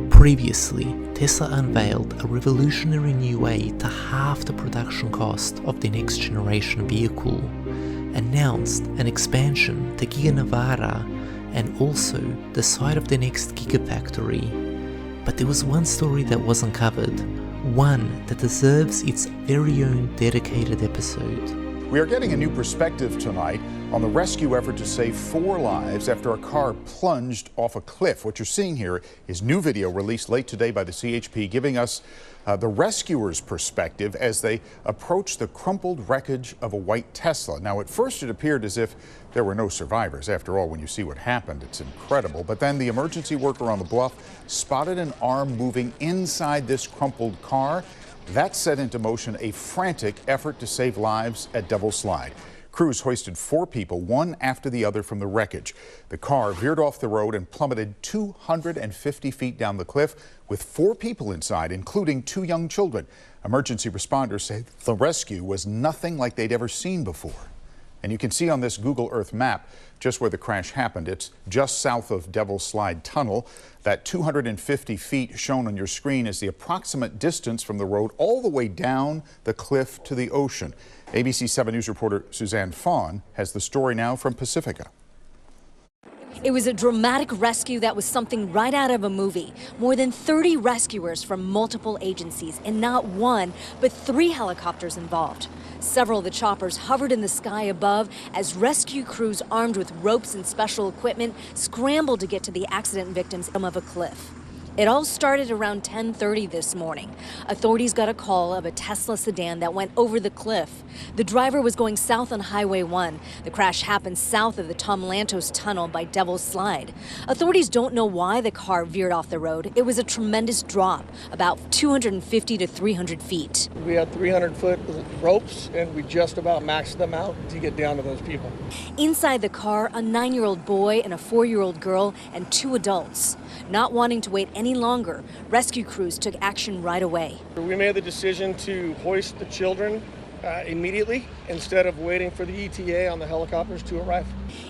Previously, Tesla unveiled a revolutionary new way to halve the production cost of the next generation vehicle, announced an expansion to Giga Nevada and also the site of the next Gigafactory. But there was one story that wasn't covered, one that deserves its very own dedicated episode. We are getting a new perspective tonight on the rescue effort to save 4 lives after a car plunged off a cliff. What you're seeing here is new video released late today by the CHP giving us the rescuers' perspective as they approach the crumpled wreckage of a white Tesla. Now, at first it appeared as if there were no survivors. After all, when you see what happened, it's incredible. But then the emergency worker on the bluff spotted an arm moving inside this crumpled car. That set into motion a frantic effort to save lives at Devil's Slide. Crews hoisted 4 people, one after the other, from the wreckage. The car veered off the road and plummeted 250 feet down the cliff with 4 people inside, including 2 young children. Emergency responders say the rescue was nothing like they'd ever seen before. And you can see on this Google Earth map just where the crash happened. It's just south of Devil's Slide Tunnel. That 250 feet shown on your screen is the approximate distance from the road all the way down the cliff to the ocean. ABC 7 News reporter Suzanne Fawn has the story now from Pacifica. It was a dramatic rescue that was something right out of a movie. More than 30 rescuers from multiple agencies, and not 1, but 3 helicopters involved. Several of the choppers hovered in the sky above as rescue crews armed with ropes and special equipment scrambled to get to the accident victims of a cliff. It all started around 10:30 this morning. Authorities got a call of a Tesla sedan that went over the cliff. The driver was going south on Highway 1. The crash happened south of the Tom Lantos Tunnel by Devil's Slide. Authorities don't know why the car veered off the road. It was a tremendous drop, about 250 to 300 feet. We had 300-foot ropes, and we just about maxed them out to get down to those people. Inside the car, a 9-year-old boy and a 4-year-old girl and 2 adults. Not wanting to wait any longer, rescue crews took action right away. We made the decision to hoist the children immediately instead of waiting for the ETA on the helicopters to arrive.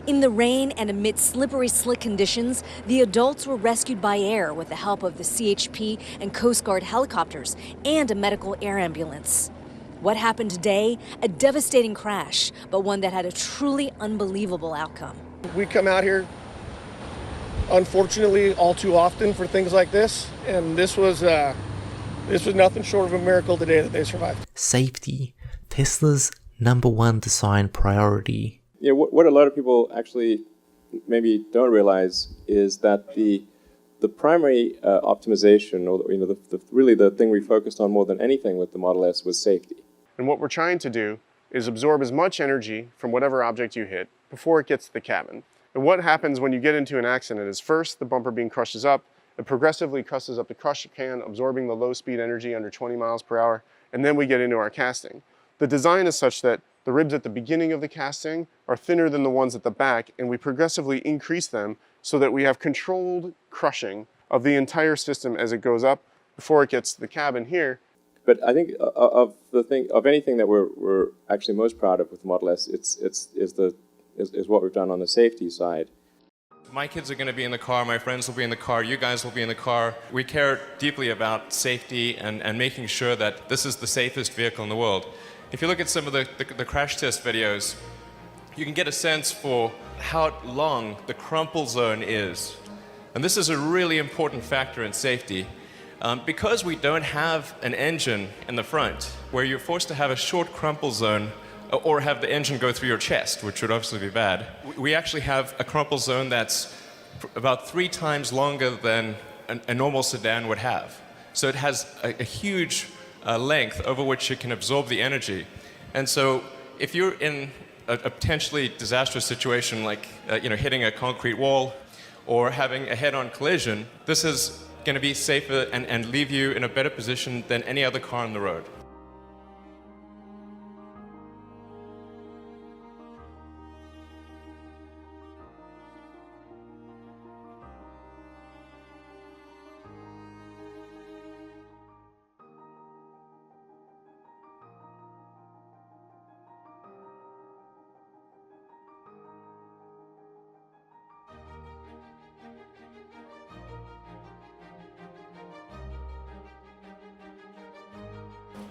In the rain and amid slippery, slick conditions, the adults were rescued by air with the help of the CHP and Coast Guard helicopters and a medical air ambulance. What happened today? A devastating crash, but one that had a truly unbelievable outcome. We come out here, unfortunately, all too often for things like this, and this was nothing short of a miracle today that they survived. Safety, Tesla's #1 design priority. Yeah, what a lot of people actually maybe don't realize is that the primary optimization, or really the thing we focused on more than anything with the Model S was safety. And what we're trying to do is absorb as much energy from whatever object you hit before it gets to the cabin. And what happens when you get into an accident is first the bumper beam crushes up, it progressively crushes up the crush can, absorbing the low speed energy under 20 miles per hour, and then we get into our casting. The design is such that the ribs at the beginning of the casting are thinner than the ones at the back, and we progressively increase them so that we have controlled crushing of the entire system as it goes up before it gets to the cabin here. But I think of anything that we're actually most proud of with the Model S, is what we've done on the safety side. My kids are going to be in the car, my friends will be in the car, you guys will be in the car. We care deeply about safety and making sure that this is the safest vehicle in the world. If you look at some of the crash test videos, you can get a sense for how long the crumple zone is. And this is a really important factor in safety. Because we don't have an engine in the front, where you're forced to have a short crumple zone or have the engine go through your chest, which would obviously be bad. We actually have a crumple zone that's about 3 times longer than a normal sedan would have. So it has a huge length over which it can absorb the energy. And so if you're in a potentially disastrous situation like hitting a concrete wall or having a head-on collision, this is going to be safer and leave you in a better position than any other car on the road.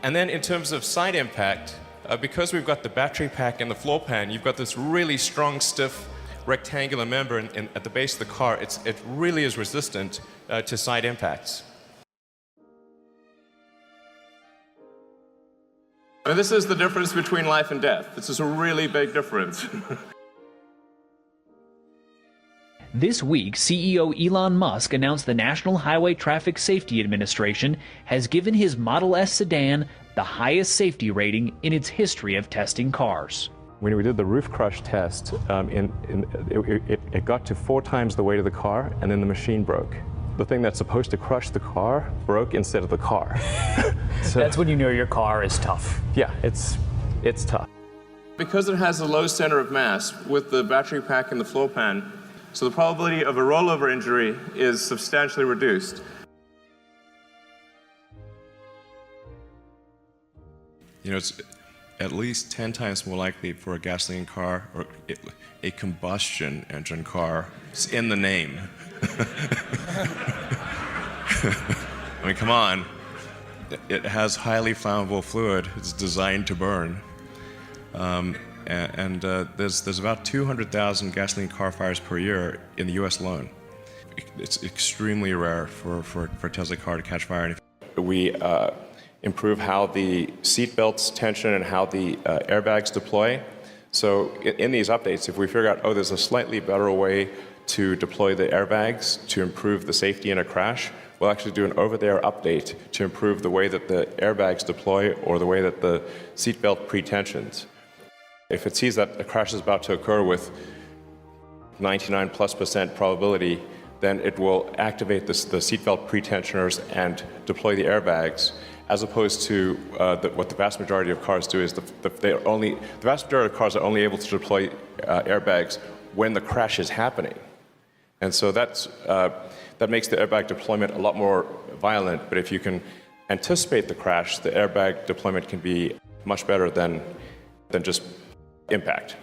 And then in terms of side impact, because we've got the battery pack and the floor pan, you've got this really strong, stiff, rectangular member at the base of the car. It really is resistant to side impacts. And this is the difference between life and death. This is a really big difference. This week, CEO Elon Musk announced the National Highway Traffic Safety Administration has given his Model S sedan the highest safety rating in its history of testing cars. When we did the roof crush test, it got to 4 times the weight of the car, and then the machine broke. The thing that's supposed to crush the car broke instead of the car. So, that's when you know your car is tough. Yeah, it's tough. Because it has a low center of mass with the battery pack and the floor pan, so the probability of a rollover injury is substantially reduced. You know, it's at least 10 times more likely for a gasoline car or a combustion engine car. It's in the name. I mean, come on. It has highly flammable fluid. It's designed to burn. There's about 200,000 gasoline car fires per year in the US alone. It's extremely rare for a Tesla car to catch fire. We improve how the seat belts tension and how the airbags deploy. So in these updates, if we figure out, oh, there's a slightly better way to deploy the airbags to improve the safety in a crash, we'll actually do an over-the-air update to improve the way that the airbags deploy or the way that the seatbelt pre-tensions. If it sees that a crash is about to occur with 99+% probability, then it will activate the seatbelt pre-tensioners and deploy the airbags, as opposed to what the vast majority of cars do is the vast majority of cars are only able to deploy airbags when the crash is happening. And so that makes the airbag deployment a lot more violent, but if you can anticipate the crash, the airbag deployment can be much better than just impact.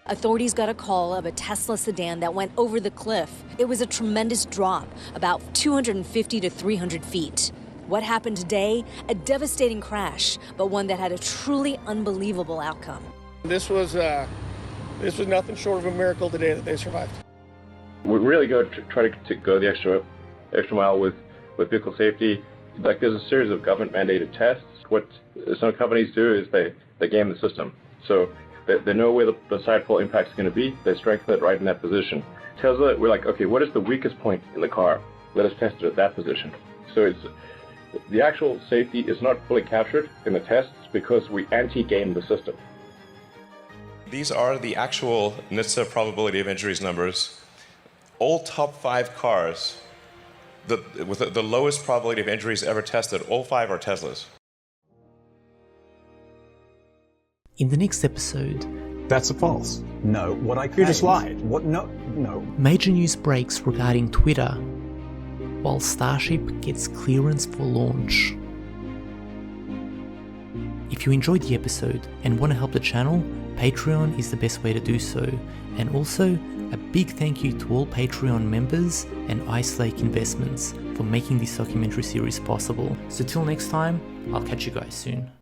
Authorities got a call of a Tesla sedan that went over the cliff. It was a tremendous drop, about 250 to 300 feet. What happened today? A devastating crash, but one that had a truly unbelievable outcome. This was nothing short of a miracle today that they survived. We really try to go the extra mile with vehicle safety. Like, there's a series of government mandated tests. What some companies do is they game the system. So they know where the side pole impact is going to be. They strengthen it right in that position. Tesla, we're like, okay, what is the weakest point in the car? Let us test it at that position. So the actual safety is not fully captured in the tests because we anti-game the system. These are the actual NHTSA probability of injuries numbers. All top 5 cars with the lowest probability of injuries ever tested, all 5 are Teslas. In the next episode, that's a false. No, what I you just lied. What? No. Major news breaks regarding Twitter, while Starship gets clearance for launch. If you enjoyed the episode and want to help the channel, Patreon is the best way to do so. And also, a big thank you to all Patreon members and Ice Lake Investments for making this documentary series possible. So till next time, I'll catch you guys soon.